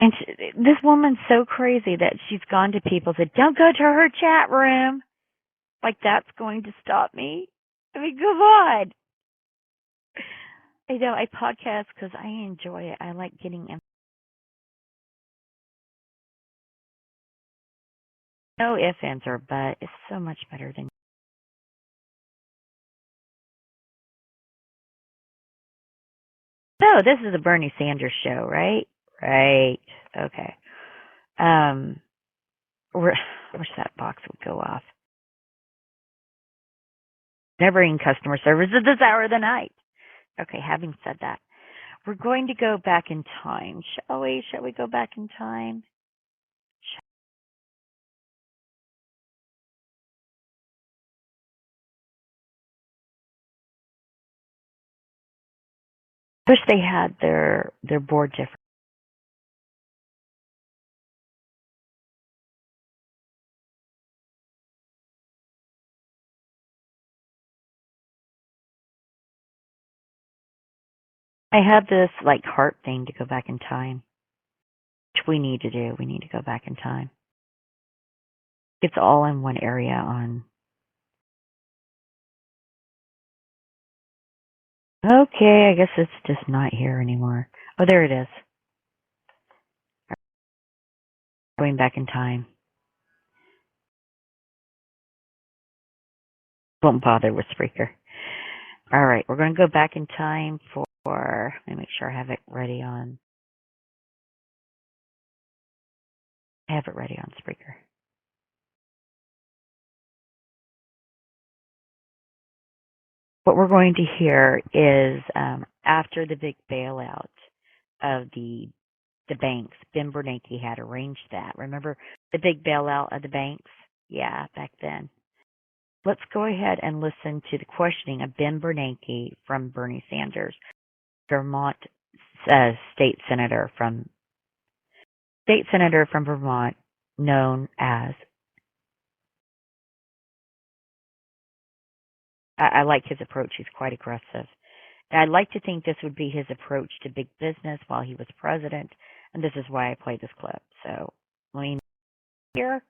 And this woman's so crazy that she's gone to people and said, don't go to her chat room. Like that's going to stop me. I mean, come on. I know I podcast because I enjoy it. I like getting no ifs, ands, or but. It's so much better than. So this is the Bernie Sanders show, right? Right. Okay. Wish that box would go off. Never-ending customer service at this hour of the night. Okay, having said that, we're going to go back in time, shall we? Shall we go back in time? Wish they had their board different. I had this like heart thing to go back in time, which we need to do. We need to go back in time. It's all in one area on. Okay, I guess it's just not here anymore. Oh, there it is. Going back in time. Won't bother with Spreaker. All right, we're going to go back in time for. Let me make sure I have it ready on. I have it ready on Spreaker. What we're going to hear is after the big bailout of the banks, Ben Bernanke had arranged that. Remember the big bailout of the banks? Yeah, back then. Let's go ahead and listen to the questioning of Ben Bernanke from Bernie Sanders, Vermont state senator from Vermont, known as. I like his approach. He's quite aggressive. And I'd like to think this would be his approach to big business while he was president, and this is why I played this clip. So, let me hear.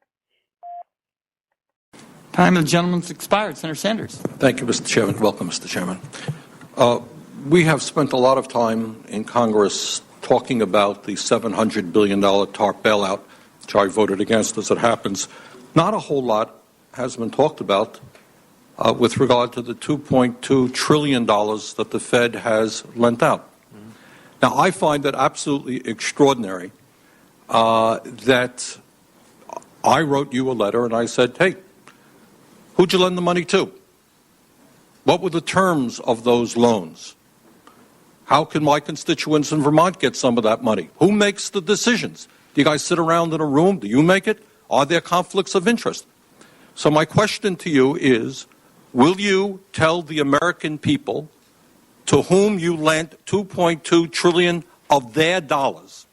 Time of the gentleman's expired. Senator Sanders. Thank you, Mr. Chairman. Welcome, Mr. Chairman. We have spent a lot of time in Congress talking about the $700 billion TARP bailout, which I voted against as it happens. Not a whole lot has been talked about with regard to the $2.2 trillion that the Fed has lent out. Now, I find it absolutely extraordinary that I wrote you a letter and I said, hey, who'd you lend the money to? What were the terms of those loans? How can my constituents in Vermont get some of that money? Who makes the decisions? Do you guys sit around in a room? Do you make it? Are there conflicts of interest? So my question to you is, will you tell the American people to whom you lent $2.2 trillion of their dollars?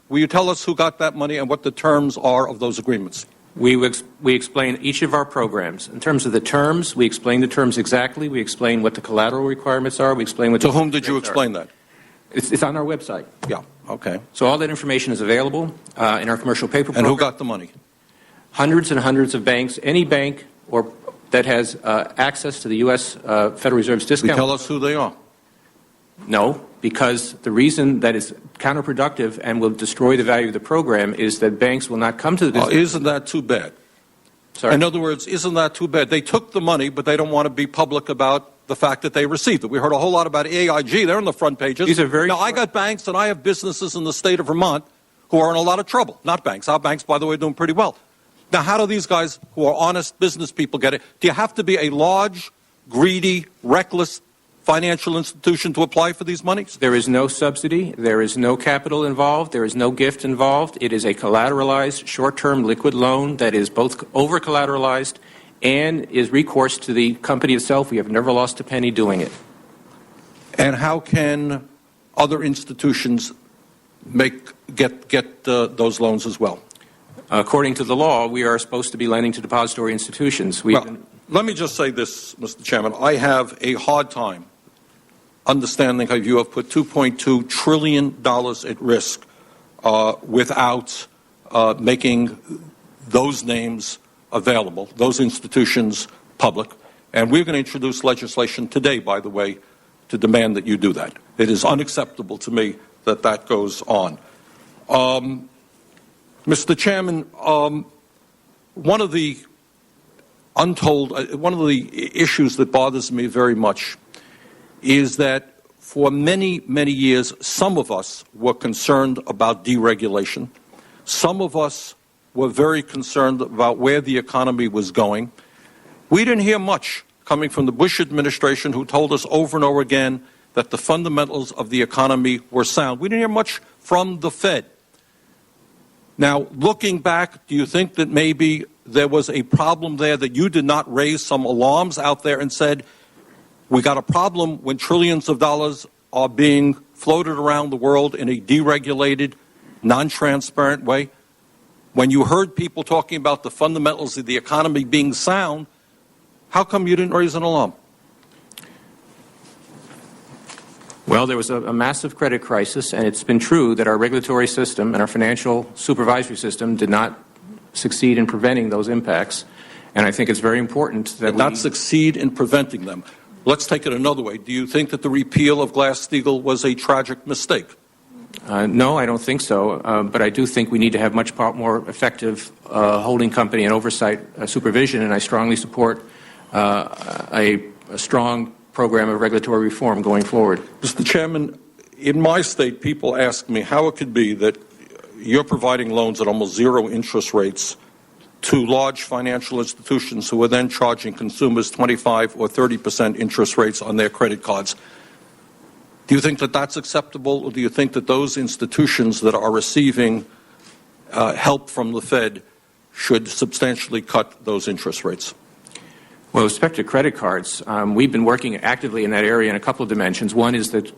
Will you tell us who got that money and what the terms are of those agreements? We explain each of our programs. In terms of the terms, we explain the terms exactly. We explain what the collateral requirements are. We explain what. To whom did you explain that? It's on our website. Yeah. Okay. So all that information is available in our commercial paper program. And who got the money? Hundreds and hundreds of banks. Any bank or that has access to the U.S. Federal Reserve's discount. Will you tell us who they are? No, because the reason that is counterproductive and will destroy the value of the program is that banks will not come to the discount. Isn't that too bad? Sorry? In other words, isn't that too bad? They took the money, but they don't want to be public about the fact that they received it. We heard a whole lot about AIG. They're on the front pages. These are very. Now, I got banks and I have businesses in the state of Vermont who are in a lot of trouble. Not banks. Our banks, by the way, are doing pretty well. Now, how do these guys who are honest business people get it? Do you have to be a large, greedy, reckless financial institution to apply for these monies? There is no subsidy. There is no capital involved. There is no gift involved. It is a collateralized, short-term liquid loan that is both over-collateralized and is recourse to the company itself. We have never lost a penny doing it. And how can other institutions get those loans as well? According to the law, we are supposed to be lending to depository institutions. Let me just say this, Mr. Chairman. I have a hard time understanding how you have put $2.2 trillion at risk without making those names available, those institutions public. And we're going to introduce legislation today, by the way, to demand that you do that. It is unacceptable to me that that goes on. Mr. Chairman, one of the issues that bothers me very much is that for many, many years, some of us were concerned about deregulation. Some of us were very concerned about where the economy was going. We didn't hear much coming from the Bush administration, who told us over and over again that the fundamentals of the economy were sound. We didn't hear much from the Fed. Now, looking back, do you think that maybe there was a problem there, that you did not raise some alarms out there and said, we got a problem when trillions of dollars are being floated around the world in a deregulated, non-transparent way? When you heard people talking about the fundamentals of the economy being sound, how come you didn't raise an alarm? Well, there was a massive credit crisis, and it's been true that our regulatory system and our financial supervisory system did not succeed in preventing those impacts. And I think it's very important that did not succeed in preventing them. Let's take it another way. Do you think that the repeal of Glass-Steagall was a tragic mistake? No, I don't think so. But I do think we need to have much more effective holding company and oversight supervision, and I strongly support a strong program of regulatory reform going forward. Mr. Chairman, in my state, people ask me how it could be that you're providing loans at almost zero interest rates to large financial institutions who are then charging consumers 25 or 30% interest rates on their credit cards. Do you think that that's acceptable, or do you think that those institutions that are receiving help from the Fed should substantially cut those interest rates? Well, with respect to credit cards, we've been working actively in that area in a couple of dimensions. One is that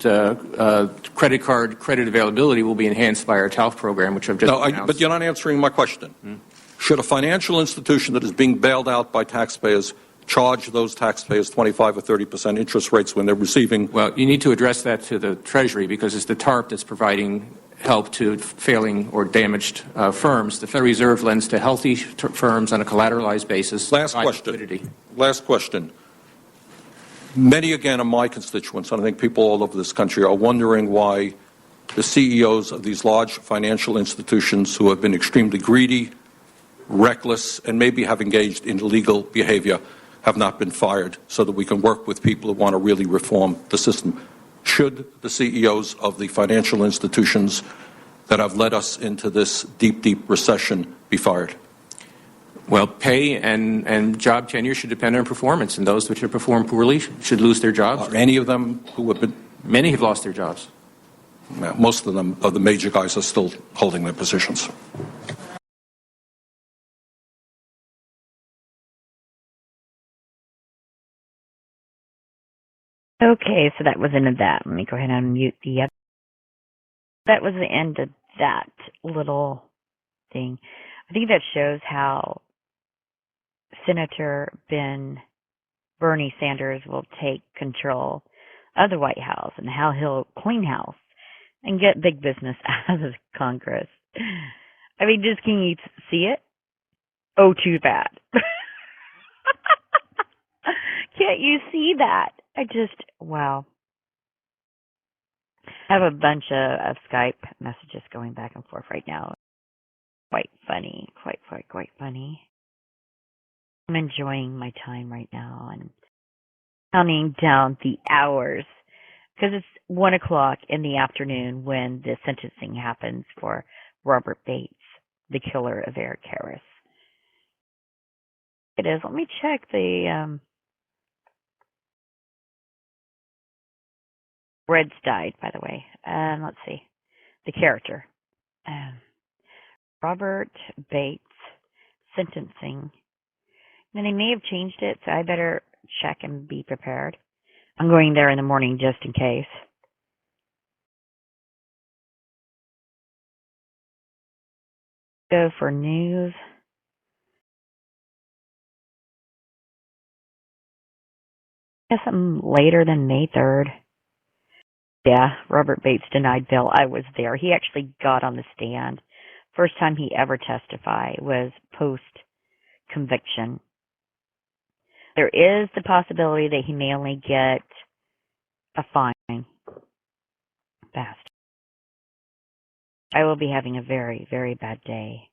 credit card credit availability will be enhanced by our TALF program, which I've just announced. But you're not answering my question. Should a financial institution that is being bailed out by taxpayers charge those taxpayers 25 or 30% interest rates when they're receiving? Well, you need to address that to the Treasury, because it's the TARP that's providing help to failing or damaged firms. The Federal Reserve lends to healthy firms on a collateralized basis. Last question. Many, again, of my constituents, and I think people all over this country, are wondering why the CEOs of these large financial institutions, who have been extremely greedy, reckless, and maybe have engaged in illegal behavior, have not been fired, so that we can work with people who want to really reform the system. Should the CEOs of the financial institutions that have led us into this deep, deep recession be fired? Well, pay and job tenure should depend on performance, and those which have performed poorly should lose their jobs. Are any of them who have been? Many have lost their jobs. Most of them, of the major guys, are still holding their positions. Okay, so that was the end of that. Let me go ahead and mute the other. That was the end of that little thing. I think that shows how Senator Bernie Sanders will take control of the White House, and how he'll clean house and get big business out of Congress. I mean, just can you see it? Oh, too bad. Can't you see that? Wow. I have a bunch of Skype messages going back and forth right now. Quite funny. Quite funny. I'm enjoying my time right now and counting down the hours, because it's 1 o'clock in the afternoon when the sentencing happens for Robert Bates, the killer of Eric Harris. It is. Let me check the Red's died, by the way. Let's see. The character. Robert Bates sentencing. And they may have changed it, so I better check and be prepared. I'm going there in the morning just in case. Go for news. Guess something later than May 3rd. Yeah, Robert Bates denied bail. I was there. He actually got on the stand. First time he ever testified was post conviction. There is the possibility that he may only get a fine. Fast. I will be having a very, very bad day.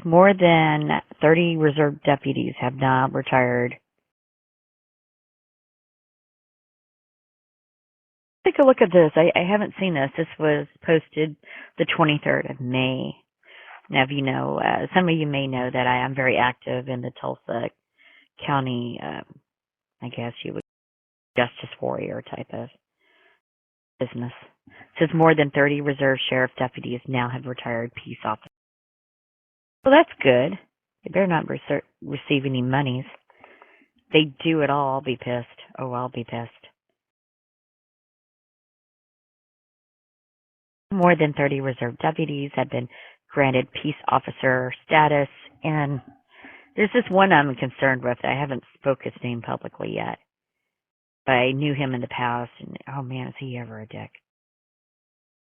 More than 30 reserve deputies have now retired. Take a look at this. I haven't seen this. This was posted the 23rd of May. Now, if you know, some of you may know that I am very active in the Tulsa County, I guess you would, justice warrior type of business. It says more than 30 reserve sheriff deputies now have retired peace officers. Well, that's good. They better not receive any monies. If they do it all, I'll be pissed. Oh, I'll be pissed. More than 30 reserve deputies have been granted peace officer status, and there's this one I'm concerned with. I haven't spoke his name publicly yet, but I knew him in the past, and oh man, is he ever a dick.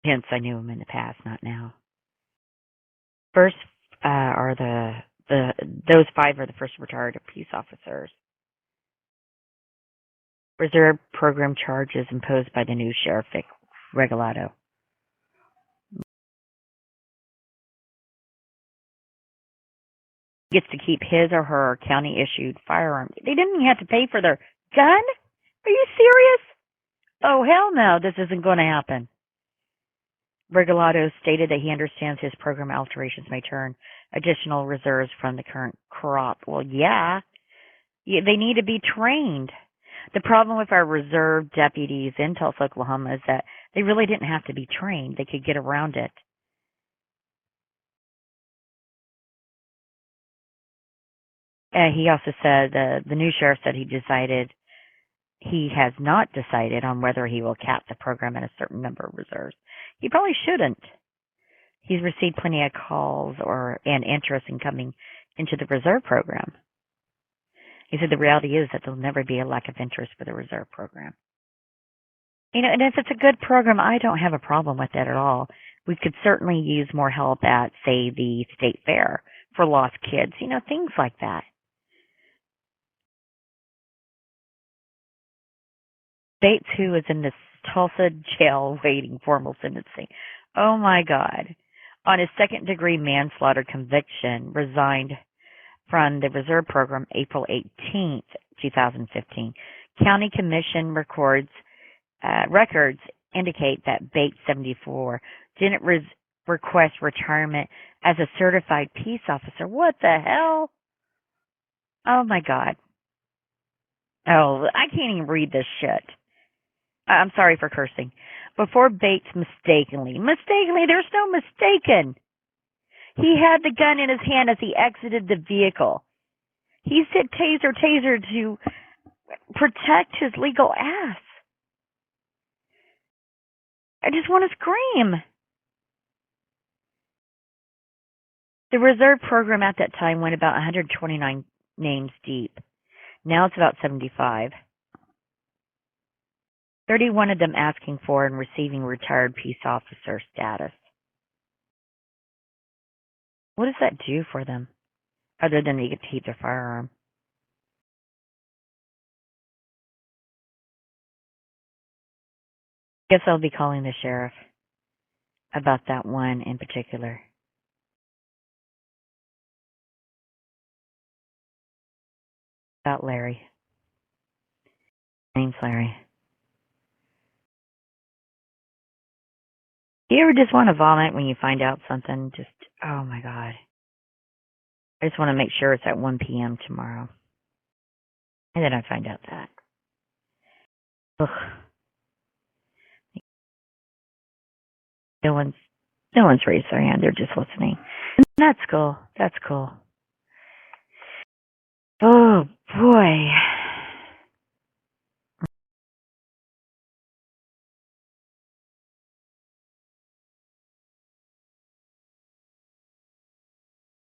Hence, I knew him in the past, not now. First are those 5 are the first retired peace officers. Reserve program charges imposed by the new sheriff Regalado. Gets to keep his or her county-issued firearm. They didn't even have to pay for their gun? Are you serious? Oh, hell no, this isn't going to happen. Regalado stated that he understands his program alterations may turn additional reserves from the current crop. Well, yeah, they need to be trained. The problem with our reserve deputies in Tulsa, Oklahoma is that they really didn't have to be trained. They could get around it. He also said the new sheriff said he has not decided on whether he will cap the program at a certain number of reserves. He probably shouldn't. He's received plenty of calls and interest in coming into the reserve program. He said the reality is that there'll never be a lack of interest for the reserve program. You know, and if it's a good program, I don't have a problem with that at all. We could certainly use more help at, say, the state fair for lost kids, you know, things like that. Bates, who was in the Tulsa jail waiting formal sentencing, oh my God, on his second-degree manslaughter conviction, resigned from the reserve program April 18th, 2015. County Commission records indicate that Bates, 74, didn't request retirement as a certified peace officer. What the hell? Oh my God. Oh, I can't even read this shit. I'm sorry for cursing. Before Bates mistakenly, there's no mistaken. He had the gun in his hand as he exited the vehicle. He said taser to protect his legal ass. I just want to scream. The reserve program at that time went about 129 names deep. Now it's about 75. 31 of them asking for and receiving retired peace officer status. What does that do for them, other than they get to keep their firearm? I guess I'll be calling the sheriff about that one in particular. About Larry. Name's Larry. Do you ever just want to vomit when you find out something? Just, oh my God. I just want to make sure it's at 1 p.m. tomorrow. And then I find out that. Ugh. No one's raised their hand. They're just listening. That's cool. Oh boy.